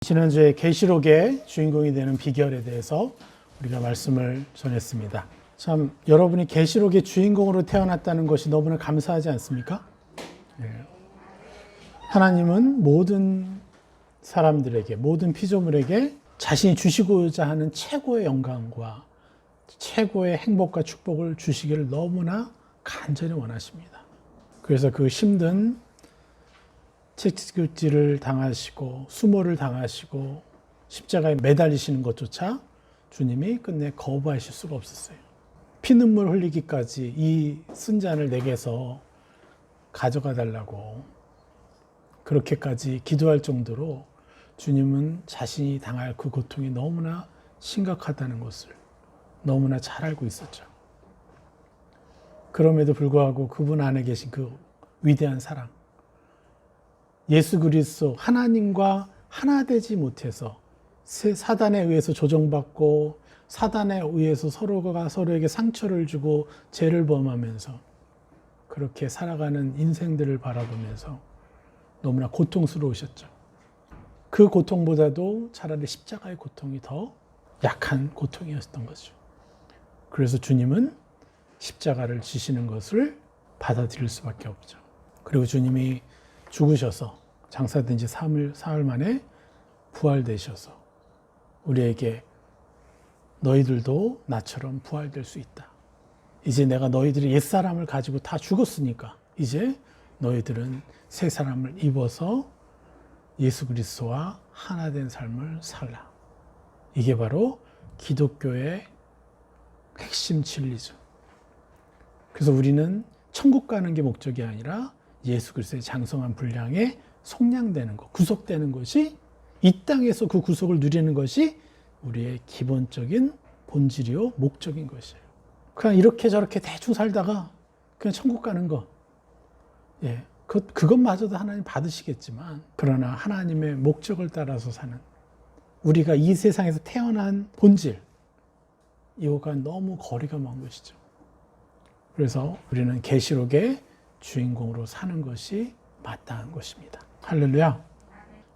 지난주에 계시록의 주인공이 되는 비결에 대해서 우리가 말씀을 전했습니다. 참 여러분이 계시록의 주인공으로 태어났다는 것이 너무나 감사하지 않습니까? 하나님은 모든 사람들에게, 모든 피조물에게 자신이 주시고자 하는 최고의 영광과 최고의 행복과 축복을 주시기를 너무나 간절히 원하십니다. 그래서 그 힘든 채찍질을 당하시고 수모를 당하시고 십자가에 매달리시는 것조차 주님이 끝내 거부하실 수가 없었어요. 피눈물 흘리기까지 이 쓴잔을 내게서 가져가 달라고 그렇게까지 기도할 정도로 주님은 자신이 당할 그 고통이 너무나 심각하다는 것을 너무나 잘 알고 있었죠. 그럼에도 불구하고 그분 안에 계신 그 위대한 사랑, 예수 그리스도 하나님과 하나 되지 못해서 사단에 의해서 조종받고 사단에 의해서 서로가 서로에게 상처를 주고 죄를 범하면서 그렇게 살아가는 인생들을 바라보면서 너무나 고통스러우셨죠. 그 고통보다도 차라리 십자가의 고통이 더 약한 고통이었던 거죠. 그래서 주님은 십자가를 지시는 것을 받아들일 수밖에 없죠. 그리고 주님이 죽으셔서 장사된 지 사흘 만에 부활되셔서 우리에게 너희들도 나처럼 부활될 수 있다. 이제 내가 너희들이 옛사람을 가지고 다 죽었으니까 이제 너희들은 새 사람을 입어서 예수 그리스도와 하나 된 삶을 살라. 이게 바로 기독교의 핵심 진리죠. 그래서 우리는 천국 가는 게 목적이 아니라 예수 그리스도의 장성한 분량에 속량되는 것, 구속되는 것이 이 땅에서 그 구속을 누리는 것이 우리의 기본적인 본질이요 목적인 것이에요. 그냥 이렇게 저렇게 대충 살다가 그냥 천국 가는 거, 그것마저도 하나님 받으시겠지만 그러나 하나님의 목적을 따라서 사는 우리가 이 세상에서 태어난 본질, 이거가 너무 거리가 먼 것이죠. 그래서 우리는 계시록의 주인공으로 사는 것이 마땅한 것입니다. 할렐루야.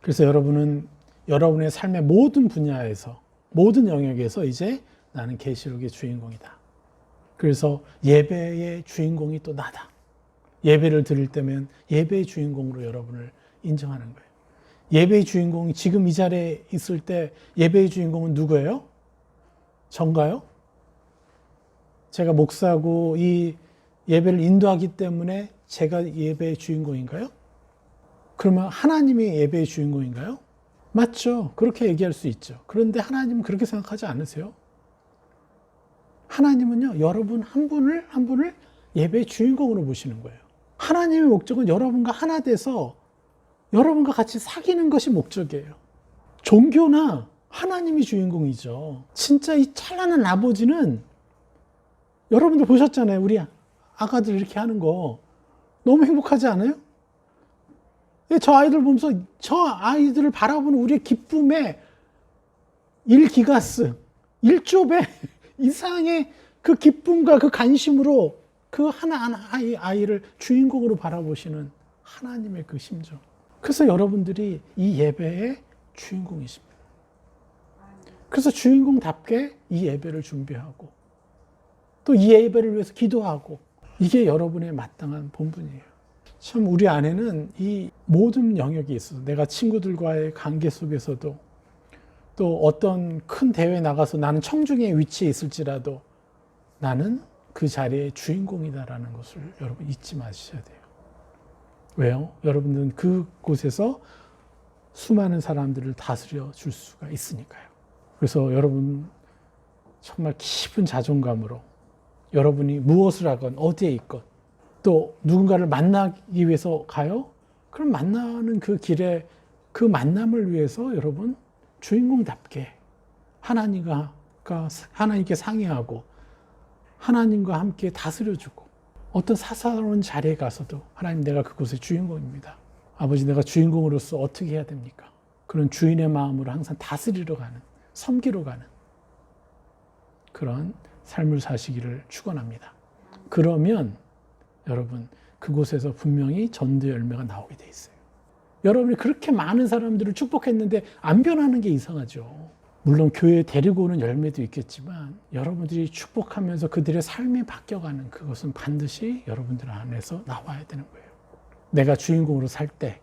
그래서 여러분은 여러분의 삶의 모든 분야에서, 모든 영역에서 이제 나는 계시록의 주인공이다. 그래서 예배의 주인공이 또 나다. 예배를 드릴 때면 예배의 주인공으로 여러분을 인정하는 거예요. 예배의 주인공이 지금 이 자리에 있을 때 예배의 주인공은 누구예요? 전가요? 제가 목사고 이 예배를 인도하기 때문에 제가 예배의 주인공인가요? 그러면 하나님이 예배의 주인공인가요? 맞죠. 그렇게 얘기할 수 있죠. 그런데 하나님은 그렇게 생각하지 않으세요? 하나님은요, 여러분 한 분을 한 분을 예배의 주인공으로 보시는 거예요. 하나님의 목적은 여러분과 하나 돼서 여러분과 같이 사귀는 것이 목적이에요. 종교나 하나님이 주인공이죠. 진짜 이 찬란한 아버지는 여러분들 보셨잖아요. 우리 아가들 이렇게 하는 거 너무 행복하지 않아요? 저 아이들 보면서 저 아이들을 바라보는 우리의 기쁨에 1기가스, 1조 배 이상의 그 기쁨과 그 관심으로 그 하나하나 아이를 주인공으로 바라보시는 하나님의 그 심정. 그래서 여러분들이 이 예배의 주인공이십니다. 그래서 주인공답게 이 예배를 준비하고 또 이 예배를 위해서 기도하고 이게 여러분의 마땅한 본분이에요. 참 우리 안에는 이 모든 영역이 있어서 내가 친구들과의 관계 속에서도 또 어떤 큰 대회에 나가서 나는 청중의 위치에 있을지라도 나는 그 자리의 주인공이다라는 것을 여러분 잊지 마셔야 돼요. 왜요? 여러분들은 그곳에서 수많은 사람들을 다스려 줄 수가 있으니까요. 그래서 여러분 정말 깊은 자존감으로 여러분이 무엇을 하건 어디에 있건 또 누군가를 만나기 위해서 가요? 그럼 만나는 그 길에 그 만남을 위해서 여러분 주인공답게 하나님께 상의하고 하나님과 함께 다스려주고 어떤 사사로운 자리에 가서도 하나님 내가 그곳의 주인공입니다. 아버지 내가 주인공으로서 어떻게 해야 됩니까? 그런 주인의 마음으로 항상 다스리러 가는, 섬기러 가는 그런 삶을 사시기를 축원합니다. 그러면 여러분 그곳에서 분명히 전도 열매가 나오게 돼 있어요. 여러분이 그렇게 많은 사람들을 축복했는데 안 변하는 게 이상하죠. 물론 교회에 데리고 오는 열매도 있겠지만 여러분들이 축복하면서 그들의 삶이 바뀌어가는 그것은 반드시 여러분들 안에서 나와야 되는 거예요. 내가 주인공으로 살 때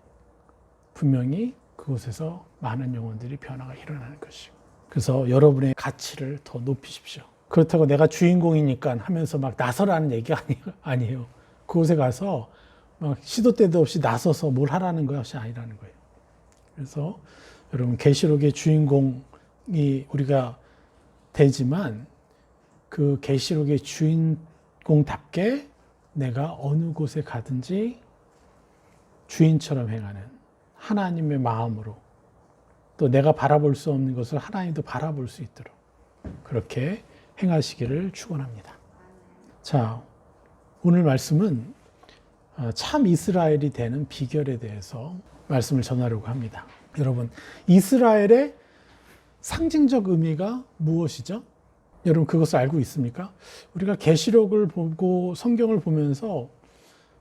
분명히 그곳에서 많은 영혼들이 변화가 일어나는 것이고, 그래서 여러분의 가치를 더 높이십시오. 그렇다고 내가 주인공이니까 하면서 막 나서라는 얘기가 아니에요. 그곳에 가서 막 시도 때도 없이 나서서 뭘 하라는 것이 아니라는 거예요. 그래서 여러분, 계시록의 주인공이 우리가 되지만 그 계시록의 주인공답게 내가 어느 곳에 가든지 주인처럼 행하는 하나님의 마음으로, 또 내가 바라볼 수 없는 것을 하나님도 바라볼 수 있도록 그렇게 행하시기를 축원합니다. 자, 오늘 말씀은 참 이스라엘이 되는 비결에 대해서 말씀을 전하려고 합니다. 여러분, 이스라엘의 상징적 의미가 무엇이죠? 여러분, 그것을 알고 있습니까? 우리가 계시록을 보고 성경을 보면서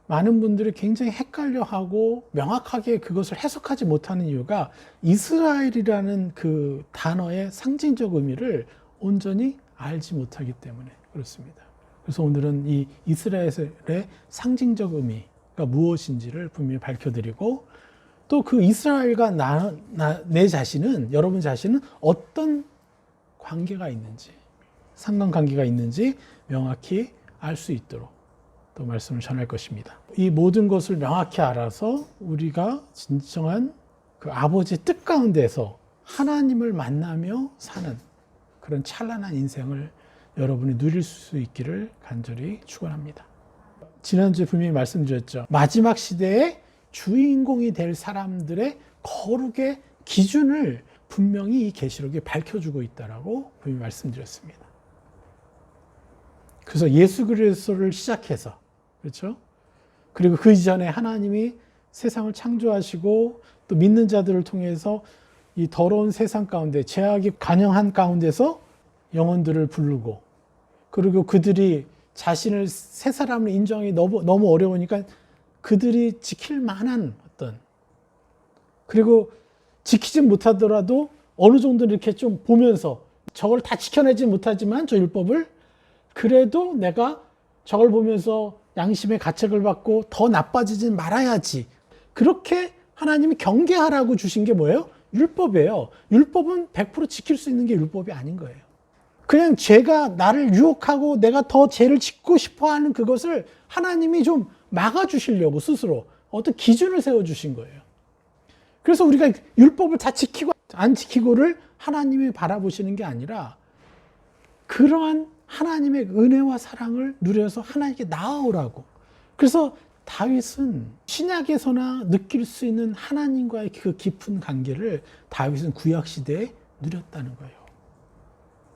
많은 분들이 굉장히 헷갈려하고 명확하게 그것을 해석하지 못하는 이유가 이스라엘이라는 그 단어의 상징적 의미를 온전히 알지 못하기 때문에 그렇습니다. 그래서 오늘은 이 이스라엘의 상징적 의미가 무엇인지를 분명히 밝혀드리고, 또 그 이스라엘과 내 자신은, 여러분 자신은 어떤 관계가 있는지, 상관관계가 있는지 명확히 알 수 있도록 또 말씀을 전할 것입니다. 이 모든 것을 명확히 알아서 우리가 진정한 그 아버지의 뜻 가운데서 하나님을 만나며 사는 그런 찬란한 인생을 여러분이 누릴 수 있기를 간절히 축원합니다. 지난주에 분명히 말씀드렸죠. 마지막 시대의 주인공이 될 사람들의 거룩의 기준을 분명히 이 계시록에 밝혀주고 있다라고 분명히 말씀드렸습니다. 그래서 예수 그리스도를 시작해서, 그렇죠? 그리고 그 이전에 하나님이 세상을 창조하시고 또 믿는 자들을 통해서 이 더러운 세상 가운데, 죄악이 관영한 가운데서 영혼들을 부르고, 그리고 그들이 자신을 새 사람을 인정하기 너무 어려우니까 그들이 지킬 만한 어떤, 그리고 지키지 못하더라도 어느 정도 이렇게 좀 보면서 저걸 다 지켜내지 못하지만 저 율법을, 그래도 내가 저걸 보면서 양심의 가책을 받고 더 나빠지지 말아야지. 그렇게 하나님이 경계하라고 주신 게 뭐예요? 율법이에요. 율법은 100% 지킬 수 있는 게 율법이 아닌 거예요. 그냥 죄가 나를 유혹하고 내가 더 죄를 짓고 싶어 하는 그것을 하나님이 좀 막아주시려고 스스로 어떤 기준을 세워주신 거예요. 그래서 우리가 율법을 다 지키고 안 지키고를 하나님이 바라보시는 게 아니라 그러한 하나님의 은혜와 사랑을 누려서 하나님께 나아오라고. 그래서 다윗은 신약에서나 느낄 수 있는 하나님과의 그 깊은 관계를 다윗은 구약시대에 누렸다는 거예요.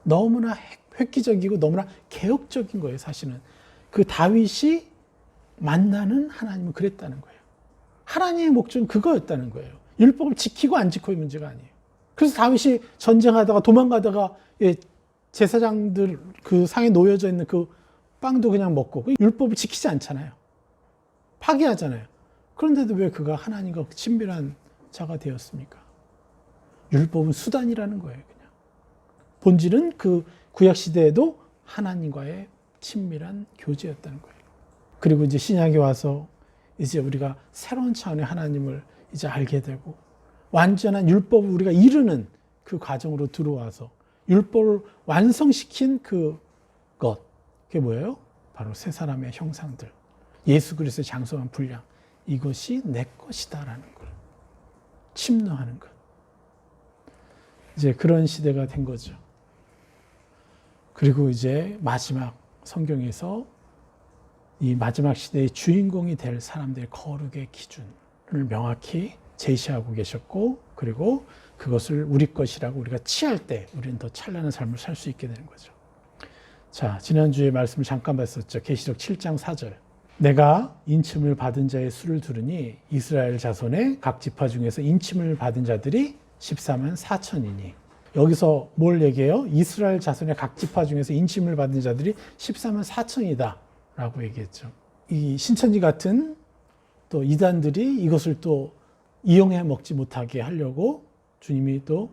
너무나 획기적이고 너무나 개혁적인 거예요, 사실은. 그 다윗이 만나는 하나님은 그랬다는 거예요. 하나님의 목적은 그거였다는 거예요. 율법을 지키고 안 지키고의 문제가 아니에요. 그래서 다윗이 전쟁하다가 도망가다가 제사장들 그 상에 놓여져 있는 그 빵도 그냥 먹고, 율법을 지키지 않잖아요. 파괴하잖아요. 그런데도 왜 그가 하나님과 친밀한 자가 되었습니까? 율법은 수단이라는 거예요, 그냥. 본질은 그 구약시대에도 하나님과의 친밀한 교제였다는 거예요. 그리고 이제 신약에 와서 이제 우리가 새로운 차원의 하나님을 이제 알게 되고, 완전한 율법을 우리가 이루는 그 과정으로 들어와서 율법을 완성시킨 그것, 그게 뭐예요? 바로 세 사람의 형상들, 예수 그리스도의 장성한 분량, 이것이 내 것이다라는 걸 침노하는 것. 이제 그런 시대가 된 거죠. 그리고 이제 마지막 성경에서 이 마지막 시대의 주인공이 될 사람들의 거룩의 기준을 명확히 제시하고 계셨고, 그리고 그것을 우리 것이라고 우리가 취할 때 우리는 더 찬란한 삶을 살 수 있게 되는 거죠. 자, 지난주에 말씀을 잠깐 봤었죠. 계시록 7장 4절. 내가 인침을 받은 자의 수를 두르니 이스라엘 자손의 각 지파 중에서 인침을 받은 자들이 14만 4천이니. 여기서 뭘 얘기해요? 이스라엘 자손의 각 지파 중에서 인침을 받은 자들이 14만 4천이다 라고 얘기했죠. 이 신천지 같은 또 이단들이 이것을 또 이용해 먹지 못하게 하려고 주님이 또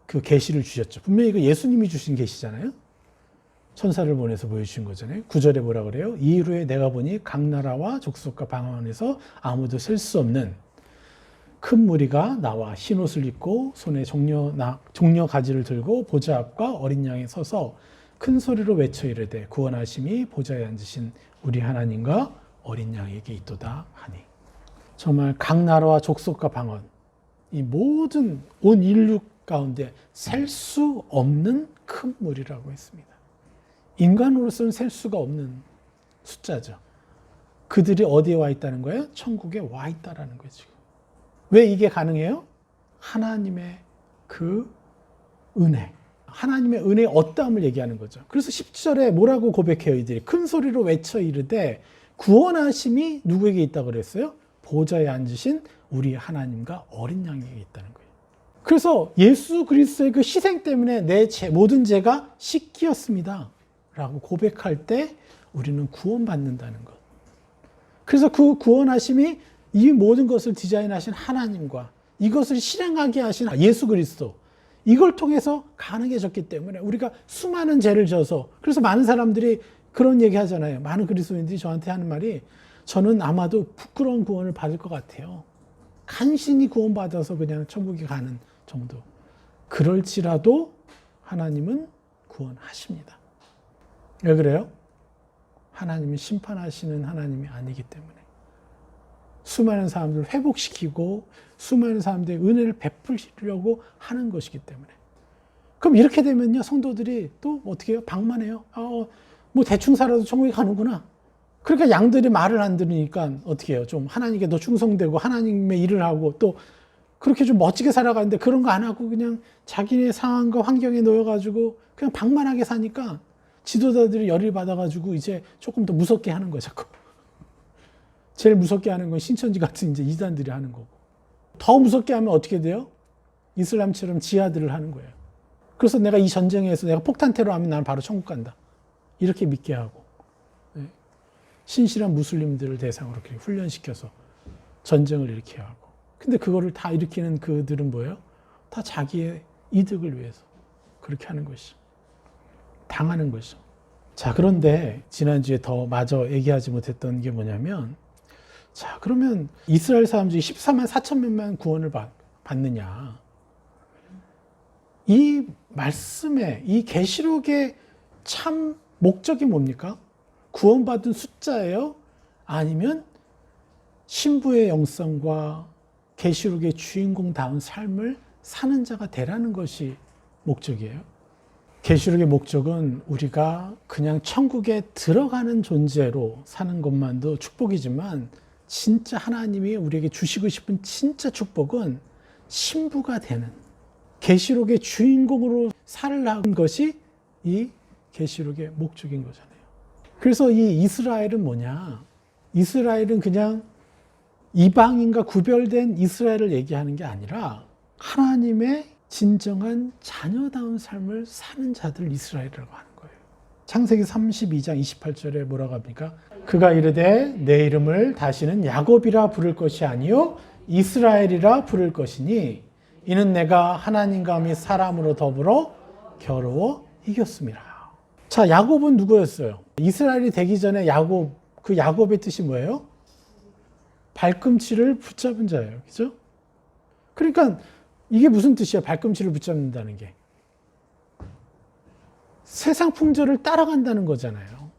그 계시를 주셨죠. 분명히 이거 예수님이 주신 계시잖아요. 천사를 보내서 보여주신 거잖아요. 9절에 뭐라 그래요? 이후에 내가 보니 각 나라와 족속과 방언에서 아무도 셀 수 없는 큰 무리가 나와 흰 옷을 입고 손에 종려 가지를 들고 보좌 앞과 어린 양에 서서 큰 소리로 외쳐 이르되 구원하심이 보좌에 앉으신 우리 하나님과 어린 양에게 있도다 하니. 정말 각 나라와 족속과 방언, 이 모든 온 인류 가운데 셀 수 없는 큰 무리라고 했습니다. 인간으로서는 셀 수가 없는 숫자죠. 그들이 어디에 와 있다는 거예요? 천국에 와 있다라는 거죠. 왜 이게 가능해요? 하나님의 그 은혜. 하나님의 은혜의 어떠함을 얘기하는 거죠. 그래서 10절에 뭐라고 고백해요? 이들이 큰 소리로 외쳐 이르되 구원하심이 누구에게 있다고 그랬어요? 보좌에 앉으신 우리 하나님과 어린 양에게 있다는 거예요. 그래서 예수 그리스도의 그 희생 때문에 내 모든 죄가 씻기었습니다 라고 고백할 때 우리는 구원받는다는 것. 그래서 그 구원하심이 이 모든 것을 디자인하신 하나님과 이것을 실행하게 하신 예수 그리스도, 이걸 통해서 가능해졌기 때문에 우리가 수많은 죄를 져서, 그래서 많은 사람들이 그런 얘기 하잖아요. 많은 그리스도인들이 저한테 하는 말이, 저는 아마도 부끄러운 구원을 받을 것 같아요. 간신히 구원받아서 그냥 천국에 가는 정도. 그럴지라도 하나님은 구원하십니다. 왜 그래요? 하나님은 심판하시는 하나님이 아니기 때문에. 수많은 사람들을 회복시키고 수많은 사람들의 은혜를 베풀려고 하는 것이기 때문에. 그럼 이렇게 되면요, 성도들이 또 어떻게 해요? 방만해요. 뭐 대충 살아도 천국에 가는구나. 그러니까 양들이 말을 안 들으니까 어떻게 해요? 좀 하나님께 더 충성되고 하나님의 일을 하고 또 그렇게 좀 멋지게 살아가는데 그런 거 안 하고 그냥 자기네 상황과 환경에 놓여가지고 그냥 방만하게 사니까 지도자들이 열을 받아가지고 이제 조금 더 무섭게 하는 거죠. 자꾸. 제일 무섭게 하는 건 신천지 같은 이제 이단들이 하는 거고. 더 무섭게 하면 어떻게 돼요? 이슬람처럼 지하들을 하는 거예요. 그래서 내가 이 전쟁에서 내가 폭탄 테러하면 나는 바로 천국 간다. 이렇게 믿게 하고. 신실한 무슬림들을 대상으로 이렇게 훈련시켜서 전쟁을 일으키게 하고. 근데 그거를 다 일으키는 그들은 뭐예요? 다 자기의 이득을 위해서 그렇게 하는 것이죠. 당하는 것이죠. 자, 그런데 지난주에 더 마저 얘기하지 못했던 게 뭐냐면, 자, 그러면 이스라엘 사람 중에 14만 4천 명만 구원을 받느냐. 이 말씀에, 이 계시록의 참 목적이 뭡니까? 구원받은 숫자예요? 아니면 신부의 영성과 계시록의 주인공다운 삶을 사는 자가 되라는 것이 목적이에요. 계시록의 목적은 우리가 그냥 천국에 들어가는 존재로 사는 것만도 축복이지만, 진짜 하나님이 우리에게 주시고 싶은 진짜 축복은 신부가 되는, 계시록의 주인공으로 살라는 것이 이 계시록의 목적인 거잖아요. 그래서 이 이스라엘은 뭐냐? 이스라엘은 그냥 이방인과 구별된 이스라엘을 얘기하는 게 아니라 하나님의 진정한 자녀다운 삶을 사는 자들 이스라엘이라고 하는 거예요. 창세기 32장 28절에 뭐라고 합니까? 그가 이르되 내 이름을 다시는 야곱이라 부를 것이 아니요 이스라엘이라 부를 것이니 이는 내가 하나님과 및 사람으로 더불어 겨루어 이겼습니다. 자, 야곱은 누구였어요? 이스라엘이 되기 전에 야곱, 그 야곱의 뜻이 뭐예요? 발꿈치를 붙잡은 자예요. 그죠? 그러니까 이게 무슨 뜻이야? 발꿈치를 붙잡는다는 게. 세상 풍조를 따라간다는 거잖아요.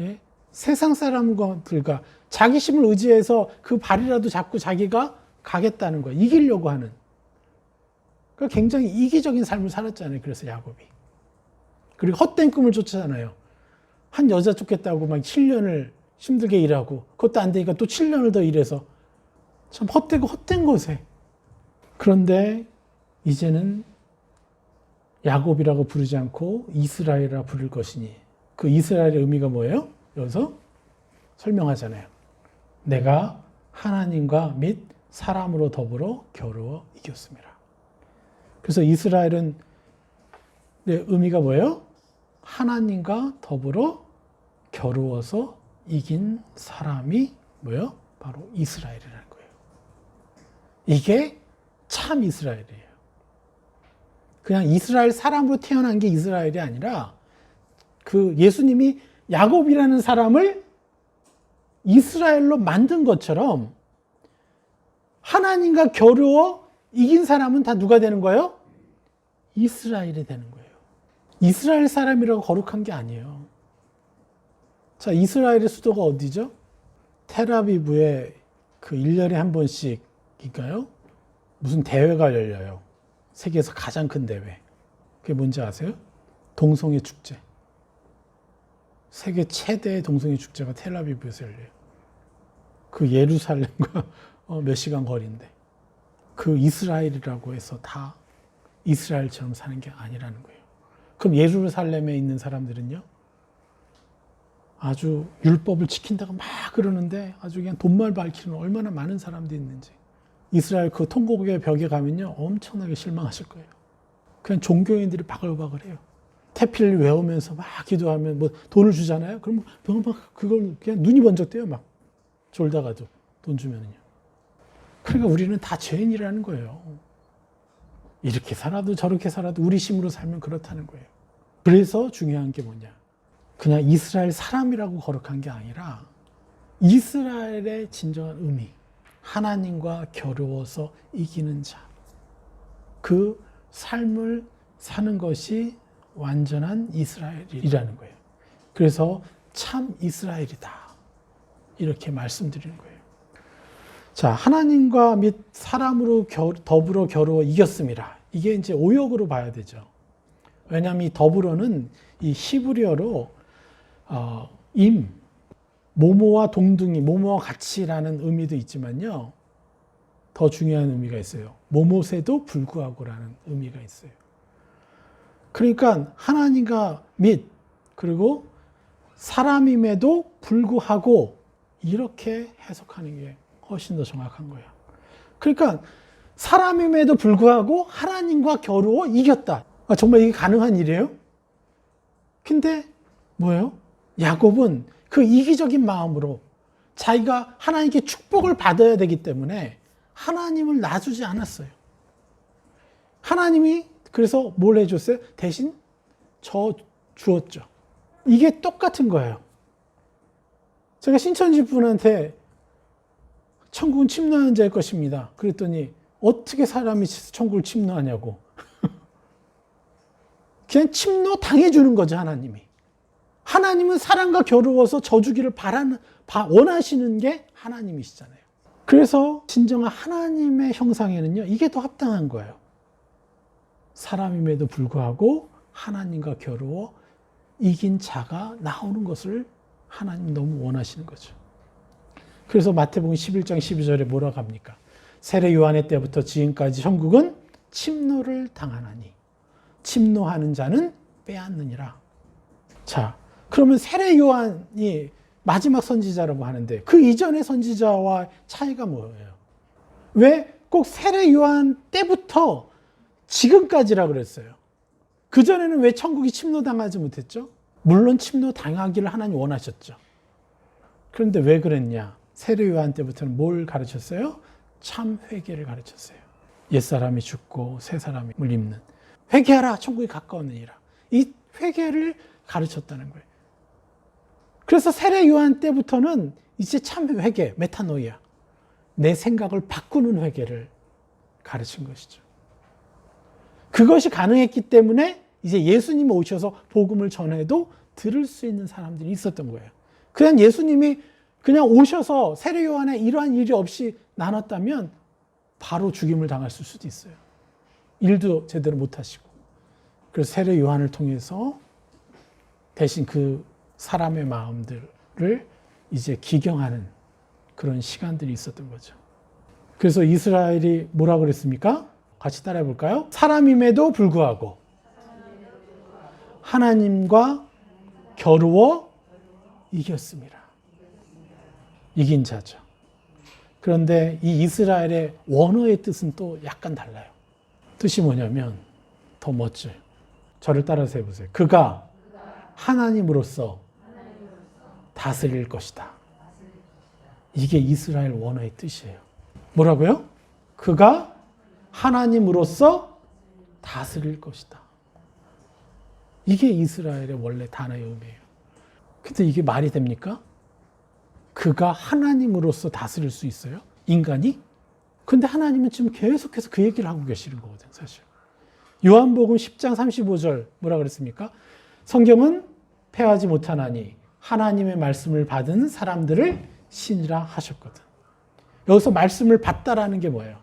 예? 세상 사람들과 자기심을 의지해서 그 발이라도 잡고 자기가 가겠다는 거야. 이기려고 하는. 그러니까 굉장히 이기적인 삶을 살았잖아요. 그래서 야곱이. 그리고 헛된 꿈을 쫓았잖아요. 한 여자 쫓겠다고 막 7년을 힘들게 일하고 그것도 안 되니까 또 7년을 더 일해서 참 헛되고 헛된 것에. 그런데 이제는 야곱이라고 부르지 않고 이스라엘이라 부를 것이니, 그 이스라엘의 의미가 뭐예요? 여기서 설명하잖아요. 내가 하나님과 및 사람으로 더불어 겨루어 이겼습니다. 그래서 이스라엘은 의미가 뭐예요? 하나님과 더불어 겨루어서 이긴 사람이 뭐예요? 바로 이스라엘이라는 거예요. 이게 참 이스라엘이에요. 그냥 이스라엘 사람으로 태어난 게 이스라엘이 아니라 그 예수님이 야곱이라는 사람을 이스라엘로 만든 것처럼 하나님과 겨루어 이긴 사람은 다 누가 되는 거예요? 이스라엘이 되는 거예요. 이스라엘 사람이라고 거룩한 게 아니에요. 자, 이스라엘의 수도가 어디죠? 텔아비브에 그 1년에 한 번씩인가요? 무슨 대회가 열려요. 세계에서 가장 큰 대회. 그게 뭔지 아세요? 동성애 축제. 세계 최대의 동성애 축제가 텔아비브에서 열려요. 그 예루살렘과 몇 시간 거리인데. 그 이스라엘이라고 해서 다 이스라엘처럼 사는 게 아니라는 거예요. 그럼 예루살렘에 있는 사람들은요? 아주 율법을 지킨다고 막 그러는데 아주 그냥 돈말 밝히는 얼마나 많은 사람들이 있는지. 이스라엘 그 통곡의 벽에 가면요. 엄청나게 실망하실 거예요. 그냥 종교인들이 바글바글해요. 태필 외우면서 막 기도하면 뭐 돈을 주잖아요. 그럼 막 그걸 그냥 눈이 번쩍대요. 막 졸다가도 돈 주면은요. 그러니까 우리는 다 죄인이라는 거예요. 이렇게 살아도 저렇게 살아도 우리 힘으로 살면 그렇다는 거예요. 그래서 중요한 게 뭐냐. 그냥 이스라엘 사람이라고 거룩한 게 아니라 이스라엘의 진정한 의미. 하나님과 겨루어서 이기는 자. 그 삶을 사는 것이 완전한 이스라엘이라는 거예요. 그래서 참 이스라엘이다. 이렇게 말씀드리는 거예요. 자, 하나님과 및 사람으로 더불어 겨루어 이겼습니다. 이게 이제 오역으로 봐야 되죠. 왜냐하면 이 더불어는 이 히브리어로 모모와 동등히, 모모와 같이라는 의미도 있지만요. 더 중요한 의미가 있어요. 모모세도 불구하고라는 의미가 있어요. 그러니까 하나님과 및 그리고 사람임에도 불구하고 이렇게 해석하는 게 훨씬 더 정확한 거예요. 그러니까 사람임에도 불구하고 하나님과 겨루어 이겼다. 정말 이게 가능한 일이에요? 근데 뭐예요? 야곱은 그 이기적인 마음으로 자기가 하나님께 축복을 받아야 되기 때문에 하나님을 놔주지 않았어요. 하나님이 그래서 뭘 해줬어요? 대신 주었죠. 이게 똑같은 거예요. 제가 신천지 분한테 천국은 침노하는 자일 것입니다. 그랬더니 어떻게 사람이 천국을 침노하냐고. 그냥 침노 당해주는 거죠, 하나님이. 하나님은 사람과 겨루어서 져주기를 원하시는 게 하나님이시잖아요. 그래서 진정한 하나님의 형상에는요, 이게 더 합당한 거예요. 사람임에도 불구하고 하나님과 겨루어 이긴 자가 나오는 것을 하나님이 너무 원하시는 거죠. 그래서 마태복음 11장 12절에 뭐라고 합니까? 세례 요한의 때부터 지금까지 천국은 침노를 당하나니 침노하는 자는 빼앗느니라. 자, 그러면 세례 요한이 마지막 선지자라고 하는데 그 이전의 선지자와 차이가 뭐예요? 왜 꼭 세례 요한 때부터 지금까지라 그랬어요? 그전에는 왜 천국이 침노당하지 못했죠? 물론 침노당하기를 하나님 원하셨죠. 그런데 왜 그랬냐? 세례 요한 때부터는 뭘 가르쳤어요? 참 회개를 가르쳤어요. 옛사람이 죽고 새 사람을 입는. 회개하라, 천국이 가까웠느니라. 이 회개를 가르쳤다는 거예요. 그래서 세례 요한 때부터는 이제 참 회개, 메타노이아, 내 생각을 바꾸는 회개를 가르친 것이죠. 그것이 가능했기 때문에 이제 예수님이 오셔서 복음을 전해도 들을 수 있는 사람들이 있었던 거예요. 그냥 예수님이 그냥 오셔서 세례 요한에 이러한 일이 없이 나눴다면 바로 죽임을 당했을 수도 있어요. 일도 제대로 못 하시고. 그래서 세례 요한을 통해서 대신 그 사람의 마음들을 이제 기경하는 그런 시간들이 있었던 거죠. 그래서 이스라엘이 뭐라고 그랬습니까? 같이 따라해 볼까요? 사람임에도 불구하고 하나님과 겨루어 이겼습니다. 이긴 자죠. 그런데 이 이스라엘의 원어의 뜻은 또 약간 달라요. 뜻이 뭐냐면 더 멋져요. 저를 따라서 해보세요. 그가 하나님으로서 다스릴 것이다. 이게 이스라엘 원어의 뜻이에요. 뭐라고요? 그가 하나님으로서 다스릴 것이다. 이게 이스라엘의 원래 단어의 의미예요. 근데 이게 말이 됩니까? 그가 하나님으로서 다스릴 수 있어요? 인간이? 근데 하나님은 지금 계속해서 그 얘기를 하고 계시는 거거든요, 사실. 요한복음 10장 35절 뭐라 그랬습니까? 성경은 패하지 못하나니 하나님의 말씀을 받은 사람들을 신이라 하셨거든. 여기서 말씀을 받다라는 게 뭐예요?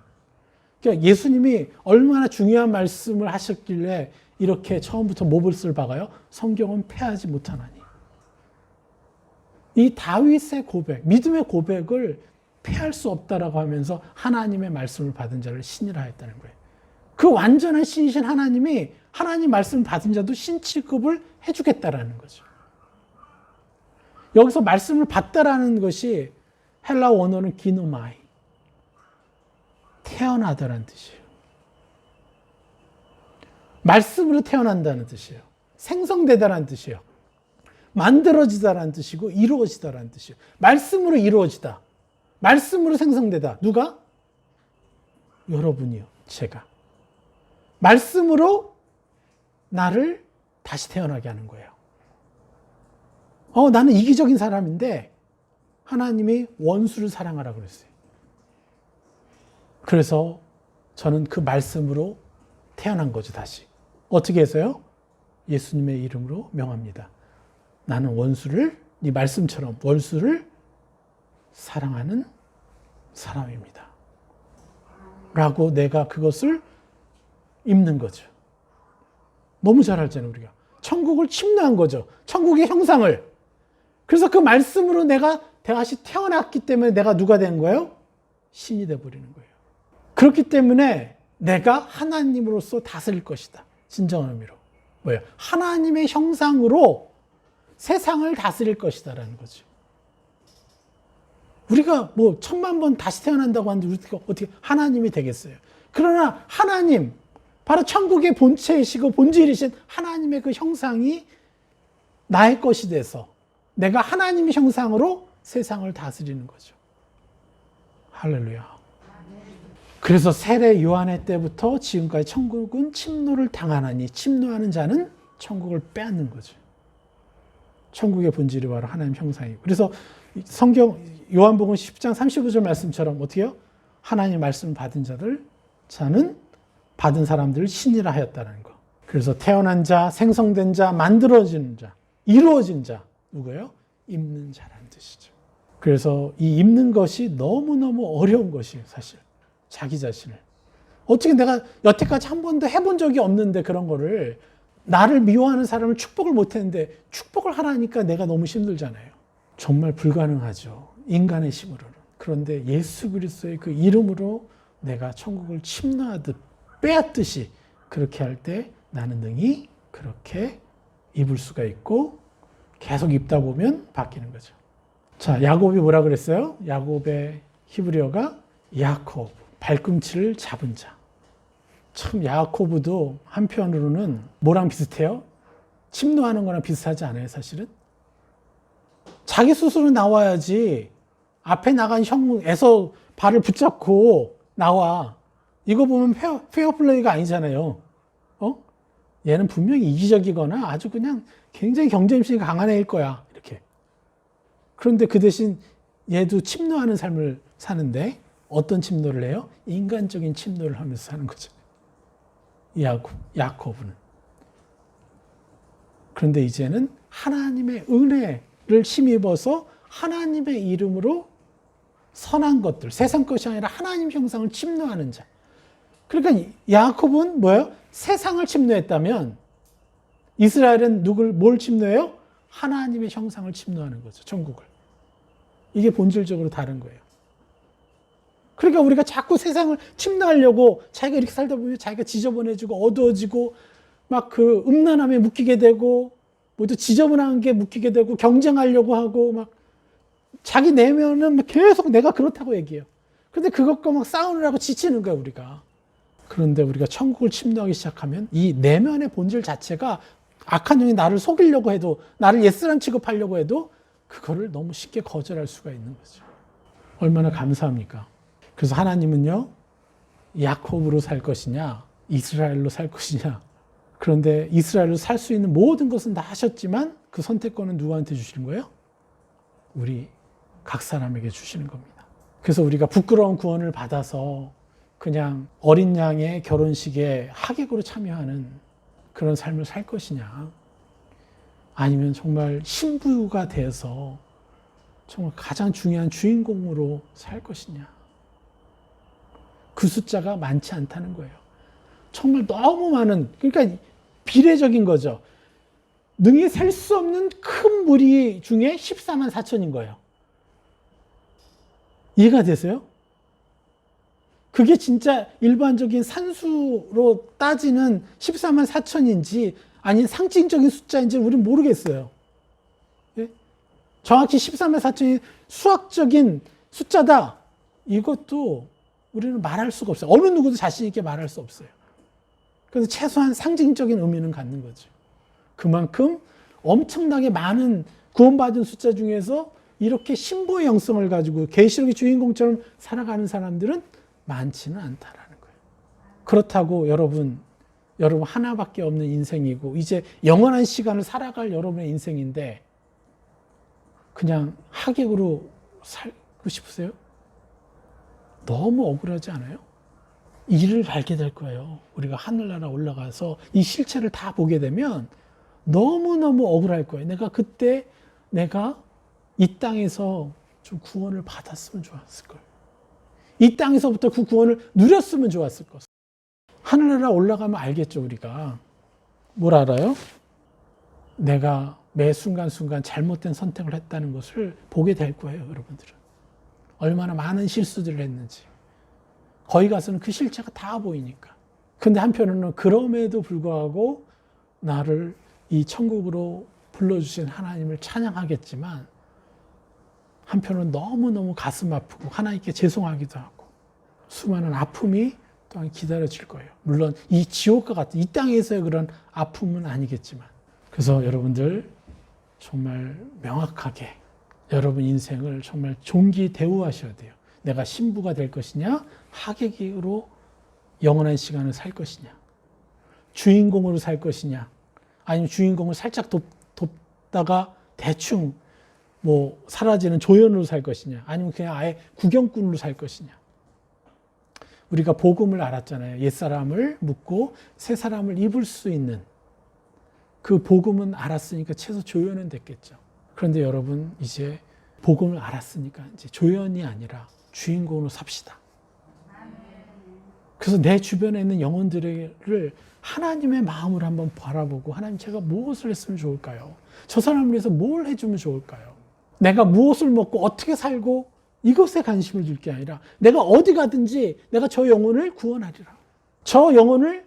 그러니까 예수님이 얼마나 중요한 말씀을 하셨길래 이렇게 처음부터 몹을 박아요? 성경은 패하지 못하나니. 이 다윗의 고백, 믿음의 고백을 패할 수 없다라고 하면서 하나님의 말씀을 받은 자를 신이라 했다는 거예요. 그 완전한 신이신 하나님이 하나님 말씀을 받은 자도 신 취급을 해주겠다라는 거죠. 여기서 말씀을 받다라는 것이 헬라 원어는 기누마이, 태어나다라는 뜻이에요. 말씀으로 태어난다는 뜻이에요. 생성되다라는 뜻이에요. 만들어지다라는 뜻이고 이루어지다라는 뜻이에요. 말씀으로 이루어지다. 말씀으로 생성되다. 누가? 여러분이요. 제가. 말씀으로 나를 다시 태어나게 하는 거예요. 나는 이기적인 사람인데 하나님이 원수를 사랑하라고 그랬어요. 그래서 저는 그 말씀으로 태어난 거죠, 다시. 어떻게 해서요? 예수님의 이름으로 명합니다. 나는 원수를, 이 말씀처럼 원수를 사랑하는 사람입니다. 라고 내가 그것을 입는 거죠. 너무 잘 알잖아요, 우리가. 천국을 침노한 거죠. 천국의 형상을. 그래서 그 말씀으로 내가 다시 태어났기 때문에 내가 누가 된 거예요? 신이 돼버리는 거예요. 그렇기 때문에 내가 하나님으로서 다스릴 것이다. 진정한 의미로. 뭐예요? 하나님의 형상으로 세상을 다스릴 것이다 라는 거죠. 우리가 뭐 1000만 번 다시 태어난다고 하는데 우리가 어떻게 하나님이 되겠어요? 그러나 하나님, 바로 천국의 본체이시고 본질이신 하나님의 그 형상이 나의 것이 돼서 내가 하나님의 형상으로 세상을 다스리는 거죠. 할렐루야. 그래서 세례 요한의 때부터 지금까지 천국은 침노를 당하나니 침노하는 자는 천국을 빼앗는 거죠. 천국의 본질이 바로 하나님 형상이고. 그래서 성경 요한복음 10장 35절 말씀처럼 어떻게 해요? 하나님 말씀을 받은 자는 받은 사람들을 신이라 하였다는 거. 그래서 태어난 자, 생성된 자, 만들어지는 자, 이루어진 자, 누구예요? 입는 자라는 뜻이죠. 그래서 이 입는 것이 너무너무 어려운 것이에요, 사실. 자기 자신을. 어떻게 내가 여태까지 한 번도 해본 적이 없는데 그런 거를 나를 미워하는 사람을 축복을 못 했는데 축복을 하라니까 내가 너무 힘들잖아요. 정말 불가능하죠. 인간의 힘으로는. 그런데 예수 그리스도의 그 이름으로 내가 천국을 침노하듯 빼앗듯이 그렇게 할 때 나는 능히 그렇게 입을 수가 있고 계속 입다 보면 바뀌는 거죠. 자, 야곱이 뭐라 그랬어요? 야곱의 히브리어가 야콥, 발꿈치를 잡은 자. 참 야코브도 한편으로는 뭐랑 비슷해요? 침노하는 거랑 비슷하지 않아요, 사실은? 자기 스스로 나와야지. 앞에 나간 형에서 발을 붙잡고 나와. 이거 보면 페어플레이가 아니잖아요. 얘는 분명히 이기적이거나 아주 그냥 굉장히 경쟁심이 강한 애일 거야. 이렇게. 그런데 그 대신 얘도 침노하는 삶을 사는데 어떤 침노를 해요? 인간적인 침노를 하면서 사는 거죠. 야코브는. 그런데 이제는 하나님의 은혜를 힘입어서 하나님의 이름으로 선한 것들, 세상 것이 아니라 하나님 형상을 침노하는 자. 그러니까 야곱은 뭐예요? 세상을 침노했다면 이스라엘은 뭘 침노해요? 하나님의 형상을 침노하는 거죠. 천국을. 이게 본질적으로 다른 거예요. 그러니까 우리가 자꾸 세상을 침노하려고 자기가 이렇게 살다 보면 자기가 지저분해지고 어두워지고 막 그 음란함에 묶이게 되고 모두 지저분한 게 묶이게 되고 경쟁하려고 하고 막 자기 내면은 계속 내가 그렇다고 얘기해요. 그런데 그것과 막 싸우느라고 지치는 거야, 우리가. 그런데 우리가 천국을 침노하기 시작하면 이 내면의 본질 자체가 악한 영이 나를 속이려고 해도 나를 옛사람 취급하려고 해도 그거를 너무 쉽게 거절할 수가 있는 거죠. 얼마나 감사합니까? 그래서 하나님은요, 야곱으로 살 것이냐, 이스라엘로 살 것이냐. 그런데 이스라엘로 살 수 있는 모든 것은 다 하셨지만 그 선택권은 누구한테 주시는 거예요? 우리 각 사람에게 주시는 겁니다. 그래서 우리가 부끄러운 구원을 받아서 그냥 어린 양의 결혼식에 하객으로 참여하는 그런 삶을 살 것이냐, 아니면 정말 신부가 돼서 정말 가장 중요한 주인공으로 살 것이냐. 그 숫자가 많지 않다는 거예요. 정말 너무 많은, 그러니까 비례적인 거죠. 능히 셀 수 없는 큰 무리 중에 14만 4천인 거예요. 이해가 되세요? 그게 진짜 일반적인 산수로 따지는 14만 4천인지 아닌 상징적인 숫자인지 우리는 모르겠어요. 예? 정확히 14만 4천이 수학적인 숫자다. 이것도 우리는 말할 수가 없어요. 어느 누구도 자신 있게 말할 수 없어요. 그래서 최소한 상징적인 의미는 갖는 거죠. 그만큼 엄청나게 많은 구원받은 숫자 중에서 이렇게 신부의 영성을 가지고 계시록의 주인공처럼 살아가는 사람들은 많지는 않다라는 거예요. 그렇다고 여러분 하나밖에 없는 인생이고 이제 영원한 시간을 살아갈 여러분의 인생인데 그냥 하객으로 살고 싶으세요? 너무 억울하지 않아요? 이를 알게 될 거예요. 우리가 하늘나라 올라가서 이 실체를 다 보게 되면 너무너무 억울할 거예요. 내가 그때 이 땅에서 좀 구원을 받았으면 좋았을 거예요. 이 땅에서부터 그 구원을 누렸으면 좋았을 것을. 하늘나라 올라가면 알겠죠, 우리가. 뭘 알아요? 내가 매 순간순간 잘못된 선택을 했다는 것을 보게 될 거예요, 여러분들은. 얼마나 많은 실수들을 했는지. 거기 가서는 그 실체가 다 보이니까. 근데 한편으로는 그럼에도 불구하고 나를 이 천국으로 불러주신 하나님을 찬양하겠지만 한편으로는 너무너무 가슴 아프고 하나님께 죄송하기도 하고 수많은 아픔이 또한 기다려질 거예요. 물론 이 지옥과 같은 이 땅에서의 그런 아픔은 아니겠지만. 그래서 여러분들 정말 명확하게 여러분 인생을 정말 존귀 대우하셔야 돼요. 내가 신부가 될 것이냐, 하객으로 영원한 시간을 살 것이냐, 주인공으로 살 것이냐, 아니면 주인공을 살짝 돕다가 대충 사라지는 조연으로 살 것이냐, 아니면 그냥 아예 구경꾼으로 살 것이냐. 우리가 복음을 알았잖아요. 옛사람을 묻고 새사람을 입을 수 있는 그 복음은 알았으니까 최소 조연은 됐겠죠. 그런데 여러분 이제 복음을 알았으니까 이제 조연이 아니라 주인공으로 삽시다. 그래서 내 주변에 있는 영혼들을 하나님의 마음으로 한번 바라보고 하나님 제가 무엇을 했으면 좋을까요? 저 사람을 위해서 뭘 해주면 좋을까요? 내가 무엇을 먹고 어떻게 살고 이것에 관심을 둘 게 아니라 내가 어디 가든지 내가 저 영혼을 구원하리라. 저 영혼을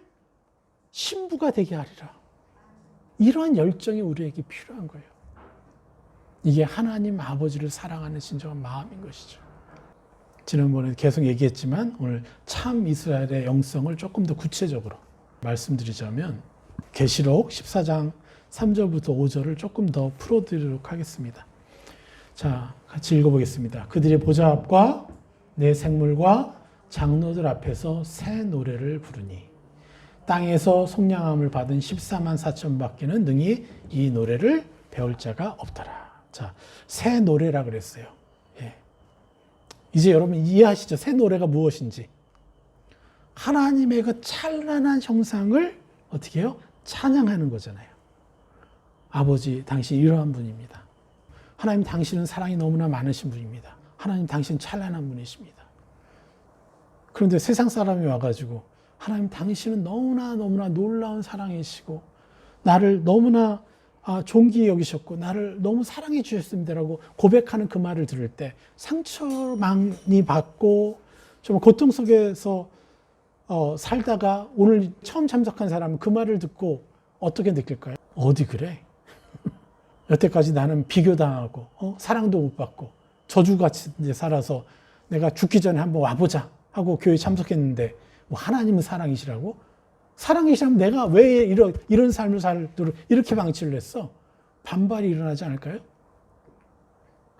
신부가 되게 하리라. 이러한 열정이 우리에게 필요한 거예요. 이게 하나님 아버지를 사랑하는 진정한 마음인 것이죠. 지난번에 계속 얘기했지만 오늘 참 이스라엘의 영성을 조금 더 구체적으로 말씀드리자면 계시록 14장 3절부터 5절을 조금 더 풀어드리도록 하겠습니다. 자, 같이 읽어보겠습니다. 그들의 보좌 앞과 내 생물과 장로들 앞에서 새 노래를 부르니 땅에서 속량함을 받은 14만 4천 밖에는 능히 이 노래를 배울 자가 없더라. 자, 새 노래라 그랬어요. 예. 이제 여러분 이해하시죠? 새 노래가 무엇인지. 하나님의 그 찬란한 형상을 어떻게 해요? 찬양하는 거잖아요. 아버지, 당신 이러한 분입니다. 하나님 당신은 사랑이 너무나 많으신 분입니다. 하나님 당신 찬란한 분이십니다. 그런데 세상 사람이 와가지고 하나님 당신은 너무나 놀라운 사랑이시고 나를 너무나 존귀히 여기셨고 나를 너무 사랑해 주셨습니다라고 고백하는 그 말을 들을 때 상처 많이 받고 좀 고통 속에서 살다가 오늘 처음 참석한 사람은 그 말을 듣고 어떻게 느낄까요? 어디 그래? 여태까지 나는 비교당하고 사랑도 못 받고 저주같이 이제 살아서 내가 죽기 전에 한번 와보자 하고 교회 참석했는데 뭐 하나님은 사랑이시라고? 사랑이시라면 내가 왜 이런 삶을 살도록 이렇게 방치를 했어? 반발이 일어나지 않을까요?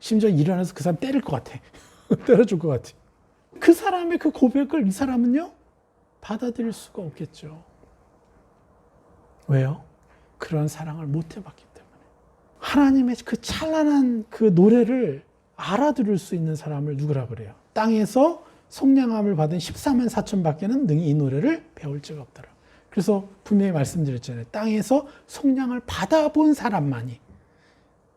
심지어 일어나서 그 사람 때릴 것 같아. 때려줄 것 같아. 그 사람의 그 고백을 이 사람은요 받아들일 수가 없겠죠. 왜요? 그런 사랑을 못 해봤기 때문에. 하나님의 그 찬란한 그 노래를 알아들을 수 있는 사람을 누구라 그래요? 땅에서 속량함을 받은 14만 4천 밖에는 능히 이 노래를 배울 자가 없더라. 그래서 분명히 말씀드렸잖아요. 땅에서 속량을 받아본 사람만이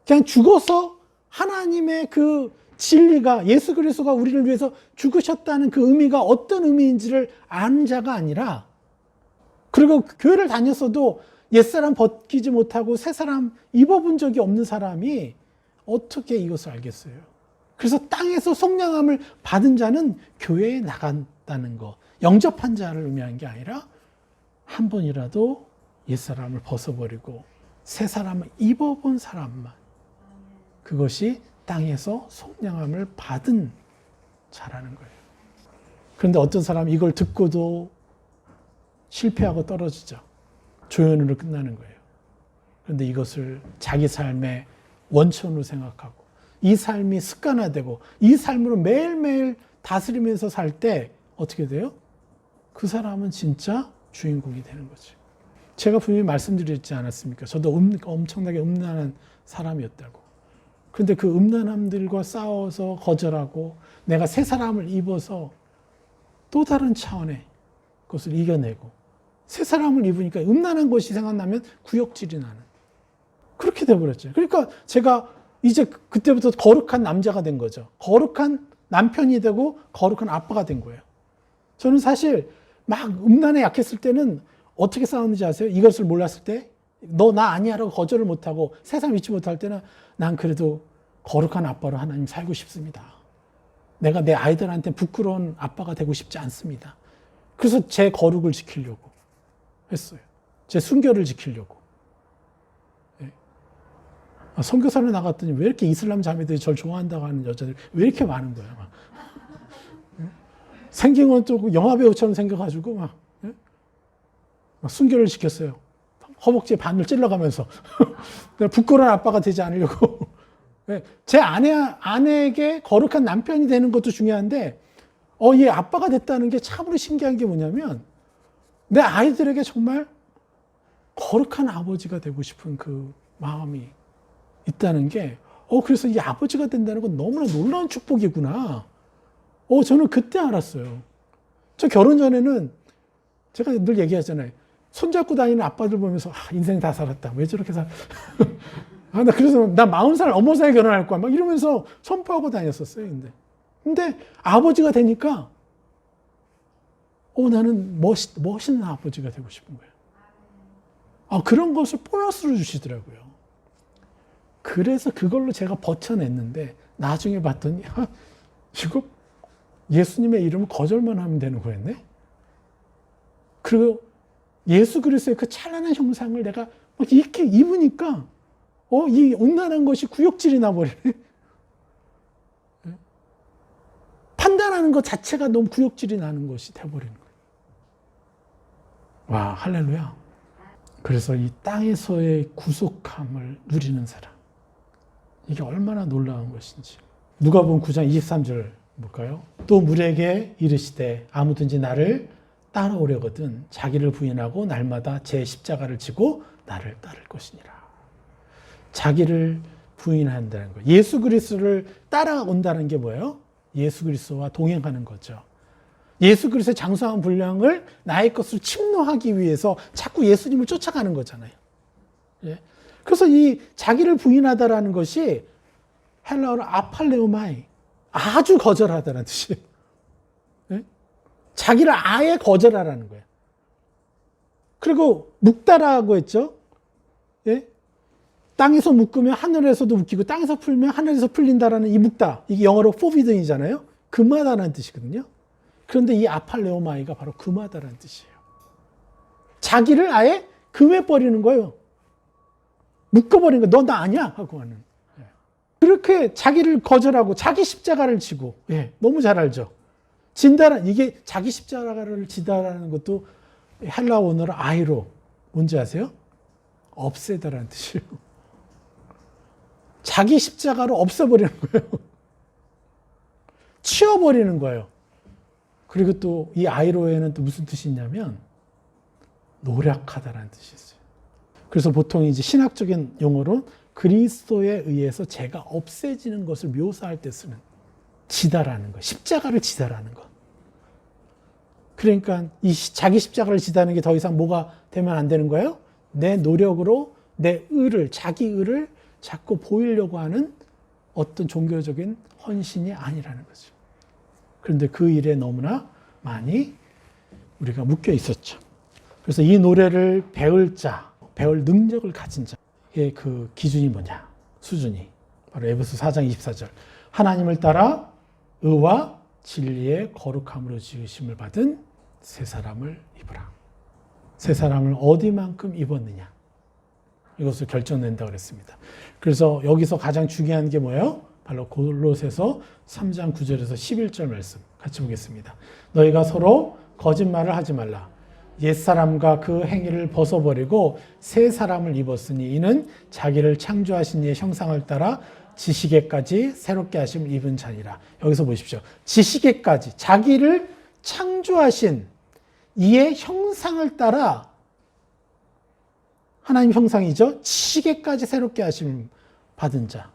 그냥 죽어서 하나님의 그 진리가 예수 그리스도가 우리를 위해서 죽으셨다는 그 의미가 어떤 의미인지를 아는 자가 아니라 그리고 교회를 다녔어도 옛사람 벗기지 못하고 새사람 입어본 적이 없는 사람이 어떻게 이것을 알겠어요? 그래서 땅에서 속량함을 받은 자는 교회에 나간다는 거, 영접한 자를 의미한 게 아니라 한 번이라도 옛사람을 벗어버리고 새사람을 입어본 사람만, 그것이 땅에서 속량함을 받은 자라는 거예요. 그런데 어떤 사람은 이걸 듣고도 실패하고 떨어지죠. 조연으로 끝나는 거예요. 그런데 이것을 자기 삶의 원천으로 생각하고 이 삶이 습관화되고 이 삶으로 매일매일 다스리면서 살 때 어떻게 돼요? 그 사람은 진짜 주인공이 되는 거죠. 제가 분명히 말씀드렸지 않았습니까? 저도 엄청나게 음란한 사람이었다고. 그런데 그 음란함들과 싸워서 거절하고 내가 새 사람을 입어서 또 다른 차원의 것을 이겨내고 새 사람을 입으니까 음란한 것이 생각나면 구역질이 나는 그렇게 돼버렸죠. 그러니까 제가 이제 그때부터 거룩한 남자가 된 거죠. 거룩한 남편이 되고 거룩한 아빠가 된 거예요. 저는 사실 막 음란에 약했을 때는 어떻게 싸웠는지 아세요? 이것을 몰랐을 때 너 나 아니야라고 거절을 못하고 세상 믿지 못할 때는 난 그래도 거룩한 아빠로 하나님 살고 싶습니다. 내가 내 아이들한테 부끄러운 아빠가 되고 싶지 않습니다. 그래서 제 거룩을 지키려고 했어요. 제 순결을 지키려고. 선교사를 나갔더니 왜 이렇게 이슬람 자매들이 저를 좋아한다고 하는 여자들이 왜 이렇게 많은 거야. 막. 생긴 건 또 영화배우처럼 생겨가지고 막 순결을 지켰어요. 허벅지에 반을 찔러가면서. 부끄러운 아빠가 되지 않으려고. 제 아내에게 거룩한 남편이 되는 것도 중요한데, 얘 아빠가 됐다는 게 참으로 신기한 게 뭐냐면, 내 아이들에게 정말 거룩한 아버지가 되고 싶은 그 마음이 있다는 게, 그래서 이 아버지가 된다는 건 너무나 놀라운 축복이구나. 저는 그때 알았어요. 저 결혼 전에는 제가 늘 얘기하잖아요. 손잡고 다니는 아빠들 보면서, 인생 다 살았다. 왜 저렇게 나 그래서 나 40살 넘어서야 결혼할 거야. 막 이러면서 선포하고 다녔었어요. 근데 아버지가 되니까, 나는 멋있는 아버지가 되고 싶은 거예요. 그런 것을 보너스로 주시더라고요. 그래서 그걸로 제가 버텨냈는데, 나중에 봤더니, 이거 예수님의 이름을 거절만 하면 되는 거였네? 그리고 예수 그리스도의 그 찬란한 형상을 내가 막 이렇게 입으니까, 이 음란한 것이 구역질이 나버리네. 판단하는 것 자체가 너무 구역질이 나는 것이 돼버리는 거예요. 와, 할렐루야. 그래서 이 땅에서의 구속함을 누리는 사람. 이게 얼마나 놀라운 것인지. 누가복음 9장 23절 볼까요? 또 무리에게 이르시되 아무든지 나를 따라오려거든 자기를 부인하고 날마다 제 십자가를 지고 나를 따를 것이니라. 자기를 부인한다는 거예요. 예수 그리스도를 따라온다는 게 뭐예요? 예수 그리스도와 동행하는 거죠. 예수 그리스도의 장수한 분량을 나의 것으로 침노하기 위해서 자꾸 예수님을 쫓아가는 거잖아요. 예? 그래서 이 자기를 부인하다라는 것이 헬라어로 아팔레오마이, 아주 거절하다라는 뜻이에요. 예? 자기를 아예 거절하라는 거예요. 그리고 묶다라고 했죠. 예? 땅에서 묶으면 하늘에서도 묶이고 땅에서 풀면 하늘에서 풀린다라는 이 묶다. 이게 영어로 forbidden이잖아요. 금하다라는 뜻이거든요. 그런데 이 아팔레오마이가 바로 금하다라는 뜻이에요. 자기를 아예 금해버리는 거예요. 묶어버리는 거예요. 너 나 아니야? 하고 하는. 그렇게 자기를 거절하고 자기 십자가를 지고, 너무 잘 알죠. 진다란, 이게 자기 십자가를 지다라는 것도 헬라어 원어로 아이로, 뭔지 아세요? 없애다라는 뜻이에요. 자기 십자가로 없애버리는 거예요. 치워버리는 거예요. 그리고 또 이 아이로에는 또 무슨 뜻이 있냐면 노력하다라는 뜻이 있어요. 그래서 보통 이제 신학적인 용어로 그리스도에 의해서 죄가 없애지는 것을 묘사할 때 쓰는 지다라는 거, 십자가를 지다라는 거. 그러니까 이 자기 십자가를 지다는 게 더 이상 뭐가 되면 안 되는 거예요? 내 노력으로 내 의를, 자기 의를 자꾸 보이려고 하는 어떤 종교적인 헌신이 아니라는 거죠. 그런데 그 일에 너무나 많이 우리가 묶여 있었죠. 그래서 이 노래를 배울 자, 배울 능력을 가진 자의 그 기준이 뭐냐? 수준이. 바로 에베소 4장 24절. 하나님을 따라 의와 진리의 거룩함으로 지으심을 받은 새 사람을 입으라. 새 사람을 어디만큼 입었느냐? 이것을 결정낸다고 그랬습니다. 그래서 여기서 가장 중요한 게 뭐예요? 바로 골로새서 3장 9절에서 11절 말씀 같이 보겠습니다. 너희가 서로 거짓말을 하지 말라. 옛사람과 그 행위를 벗어버리고 새 사람을 입었으니 이는 자기를 창조하신 이의 형상을 따라 지식에까지 새롭게 하심을 입은 자니라. 여기서 보십시오. 지식에까지 자기를 창조하신 이의 형상을 따라 하나님 형상이죠. 지식에까지 새롭게 하심을 받은 자.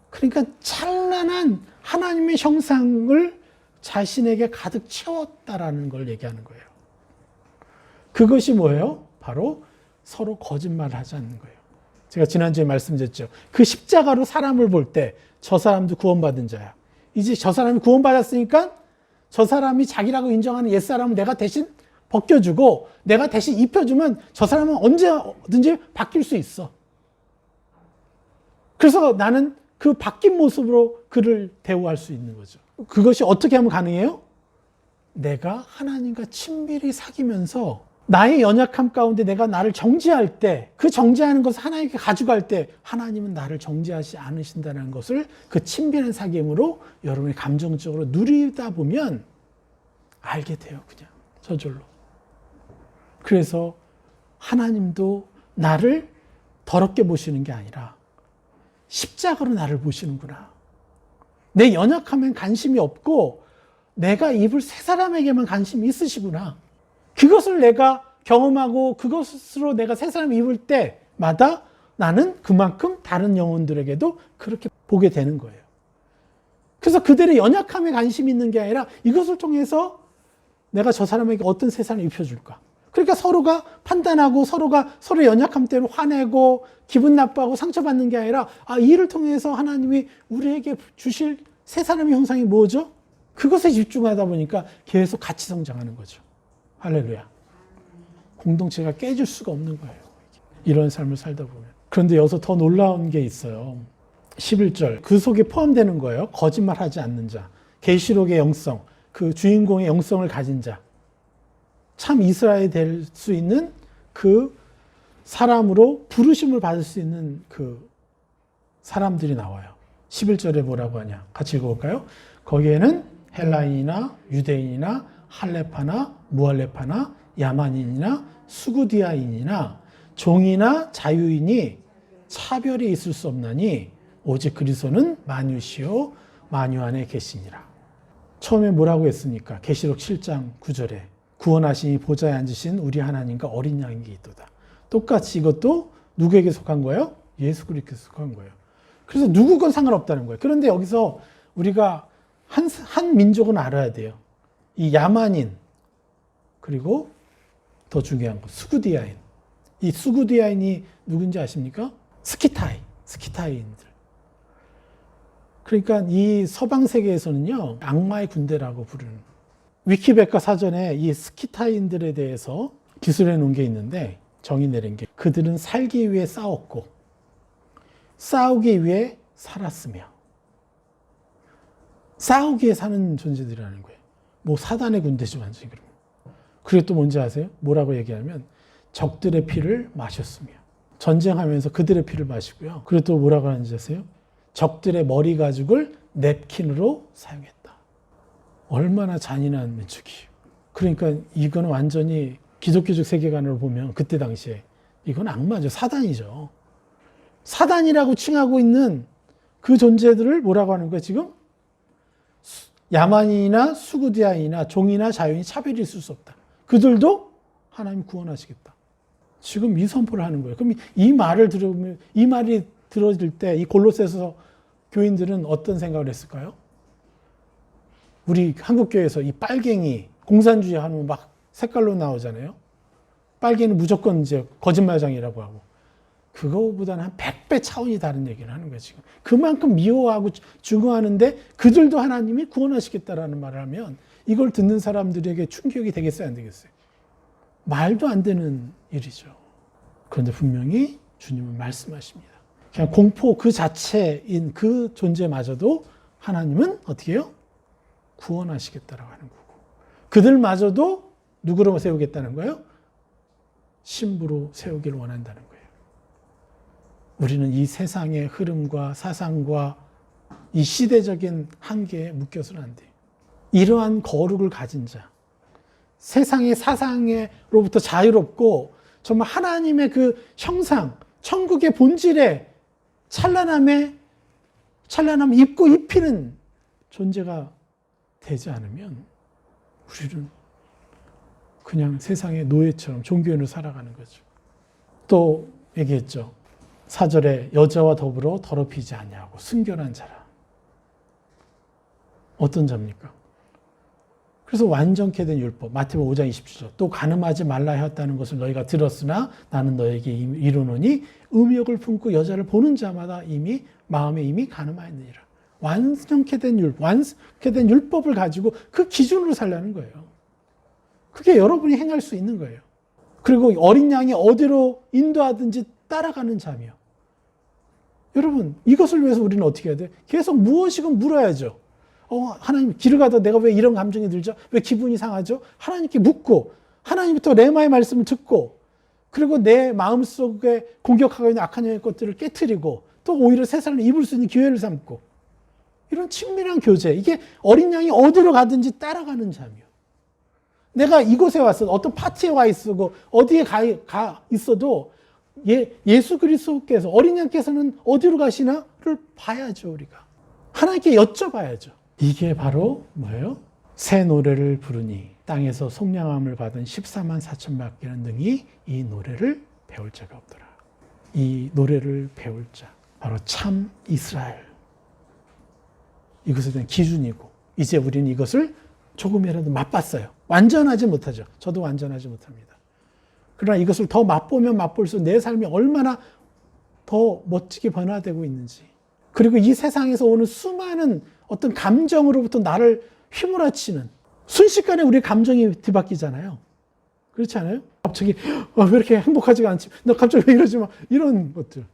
그러니까 찬란한 하나님의 형상을 자신에게 가득 채웠다라는 걸 얘기하는 거예요. 그것이 뭐예요? 바로 서로 거짓말을 하지 않는 거예요. 제가 지난주에 말씀드렸죠. 그 십자가로 사람을 볼 때 저 사람도 구원받은 자야. 이제 저 사람이 구원받았으니까 저 사람이 자기라고 인정하는 옛사람을 내가 대신 벗겨주고 내가 대신 입혀주면 저 사람은 언제든지 바뀔 수 있어. 그래서 나는 그 바뀐 모습으로 그를 대우할 수 있는 거죠. 그것이 어떻게 하면 가능해요? 내가 하나님과 친밀히 사귀면서 나의 연약함 가운데 내가 나를 정죄할 때, 그 정죄하는 것을 하나님께 가져갈 때 하나님은 나를 정죄하지 않으신다는 것을 그 친밀한 사귐으로 여러분이 감정적으로 누리다 보면 알게 돼요. 그냥 저절로. 그래서 하나님도 나를 더럽게 보시는 게 아니라 십자가로 나를 보시는구나. 내 연약함엔 관심이 없고 내가 입을 새 사람에게만 관심이 있으시구나. 그것을 내가 경험하고 그것으로 내가 새 사람 입을 때마다 나는 그만큼 다른 영혼들에게도 그렇게 보게 되는 거예요. 그래서 그들의 연약함에 관심이 있는 게 아니라 이것을 통해서 내가 저 사람에게 어떤 새 사람을 입혀줄까. 그러니까 서로가 판단하고 서로가 서로의 연약함 때문에 화내고 기분 나빠하고 상처받는 게 아니라 이 일을 통해서 하나님이 우리에게 주실 새 사람의 형상이 뭐죠? 그것에 집중하다 보니까 계속 같이 성장하는 거죠. 할렐루야. 공동체가 깨질 수가 없는 거예요. 이런 삶을 살다 보면. 그런데 여기서 더 놀라운 게 있어요. 11절. 그 속에 포함되는 거예요. 거짓말하지 않는 자. 계시록의 영성. 그 주인공의 영성을 가진 자. 참 이스라엘이 될 수 있는 그 사람으로 부르심을 받을 수 있는 그 사람들이 나와요. 11절에 뭐라고 하냐. 같이 읽어볼까요? 거기에는 헬라인이나 유대인이나 할레파나 무할레파나 야만인이나 수구디아인이나 종이나 자유인이 차별이 있을 수 없나니 오직 그리스도는 만유시요 만유 안에 계시니라. 처음에 뭐라고 했습니까? 계시록 7장 9절에 구원하시니 보좌에 앉으신 우리 하나님과 어린 양에게 있도다. 똑같이 이것도 누구에게 속한 거예요? 예수 그리스도께 속한 거예요. 그래서 누구건 상관없다는 거예요. 그런데 여기서 우리가 한 민족은 알아야 돼요. 이 야만인 그리고 더 중요한 거 수구디아인. 이 수구디아인이 누군지 아십니까? 스키타이인들. 그러니까 이 서방 세계에서는요 악마의 군대라고 부르는. 위키백과 사전에 이 스키타인들에 대해서 기술해 놓은 게 있는데 정의 내린 게 그들은 살기 위해 싸웠고 싸우기 위해 살았으며 싸우기 위해 사는 존재들이라는 거예요. 뭐 사단의 군대죠 완전히. 그리고 또 뭔지 아세요? 뭐라고 얘기하면 적들의 피를 마셨으며 전쟁하면서 그들의 피를 마시고요. 그리고 또 뭐라고 하는지 아세요? 적들의 머리 가죽을 냅킨으로 사용했다. 얼마나 잔인한 민족이에요. 그러니까 이거는 완전히 기독교적 세계관으로 보면 그때 당시에 이건 악마죠. 사단이죠. 사단이라고 칭하고 있는 그 존재들을 뭐라고 하는 거예요 지금? 야만인이나 수구디아인이나 종이나 자유인이 차별이 있을 수 없다. 그들도 하나님 구원하시겠다. 지금 이 선포를 하는 거예요. 그럼 이 말을 들으면, 이 말이 들어질 때 이 골로새서 교인들은 어떤 생각을 했을까요? 우리 한국교회에서 이 빨갱이, 공산주의 하면 막 색깔로 나오잖아요. 빨갱이는 무조건 이제 거짓말장이라고 하고. 그거보다는 한 100배 차원이 다른 얘기를 하는 거예요, 지금. 그만큼 미워하고 증오하는데 그들도 하나님이 구원하시겠다라는 말을 하면 이걸 듣는 사람들에게 충격이 되겠어요, 안 되겠어요? 말도 안 되는 일이죠. 그런데 분명히 주님은 말씀하십니다. 그냥 공포 그 자체인 그 존재마저도 하나님은 어떻게 해요? 구원하시겠다라고 하는 거고. 그들마저도 누구로 세우겠다는 거예요? 신부로 세우기를 원한다는 거예요. 우리는 이 세상의 흐름과 사상과 이 시대적인 한계에 묶여서는 안 돼요. 이러한 거룩을 가진 자, 세상의 사상으로부터 자유롭고 정말 하나님의 그 형상, 천국의 본질에 찬란함 입고 입히는 존재가 되지 않으면 우리는 그냥 세상의 노예처럼 종교인으로 살아가는 거죠. 또 얘기했죠. 4절에 여자와 더불어 더럽히지 않냐고 순결한 자라. 어떤 자입니까? 그래서 완전케 된 율법, 마태복음 5장 27절. 또 간음하지 말라 하였다는 것을 너희가 들었으나 나는 너에게 이르노니 음욕을 품고 여자를 보는 자마다 이미 마음에 이미 간음하였느니라. 완전케 된 율법을 가지고 그 기준으로 살라는 거예요. 그게 여러분이 행할 수 있는 거예요. 그리고 어린 양이 어디로 인도하든지 따라가는 자며. 여러분, 이것을 위해서 우리는 어떻게 해야 돼요? 계속 무엇이건 물어야죠. 하나님, 길을 가다 내가 왜 이런 감정이 들죠? 왜 기분이 상하죠? 하나님께 묻고, 하나님부터 레마의 말씀을 듣고, 그리고 내 마음속에 공격하고 있는 악한 영의 것들을 깨트리고, 또 오히려 세상을 입을 수 있는 기회를 삼고, 이런 친밀한 교제, 이게 어린 양이 어디로 가든지 따라가는 자며. 내가 이곳에 왔어, 어떤 파티에 와 있어도, 어디에 가 있어도, 예수 그리스도께서, 어린 양께서는 어디로 가시나를 봐야죠, 우리가. 하나님께 여쭤봐야죠. 이게 바로 뭐예요? 새 노래를 부르니 땅에서 속량함을 받은 14만 4천 밖에는 능히 이 노래를 배울 자가 없더라. 이 노래를 배울 자, 바로 참 이스라엘. 이것에 대한 기준이고, 이제 우리는 이것을 조금이라도 맛봤어요. 완전하지 못하죠. 저도 완전하지 못합니다. 그러나 이것을 더 맛보면 맛볼수록 내 삶이 얼마나 더 멋지게 변화되고 있는지, 그리고 이 세상에서 오는 수많은 어떤 감정으로부터 나를 휘몰아치는, 순식간에 우리 감정이 뒤바뀌잖아요. 그렇지 않아요? 갑자기 왜 이렇게 행복하지가 않지? 너 갑자기 왜 이러지 마? 이런 것들.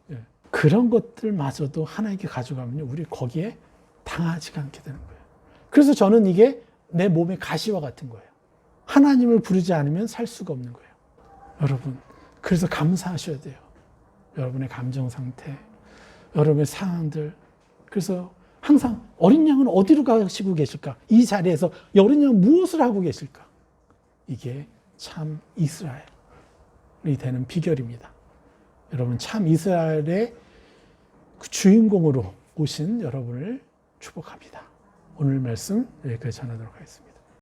그런 것들마저도 하나님께 가져가면요, 우리 거기에 당하지가 않게 되는 거예요. 그래서 저는 이게 내 몸의 가시와 같은 거예요. 하나님을 부르지 않으면 살 수가 없는 거예요. 여러분, 그래서 감사하셔야 돼요. 여러분의 감정 상태, 여러분의 상황들. 그래서 항상 어린 양은 어디로 가시고 계실까? 이 자리에서 어린 양은 무엇을 하고 계실까? 이게 참 이스라엘이 되는 비결입니다. 여러분, 참 이스라엘의 그 주인공으로 오신 여러분을 축복합니다. 오늘 말씀 여기까지 전하도록 하겠습니다.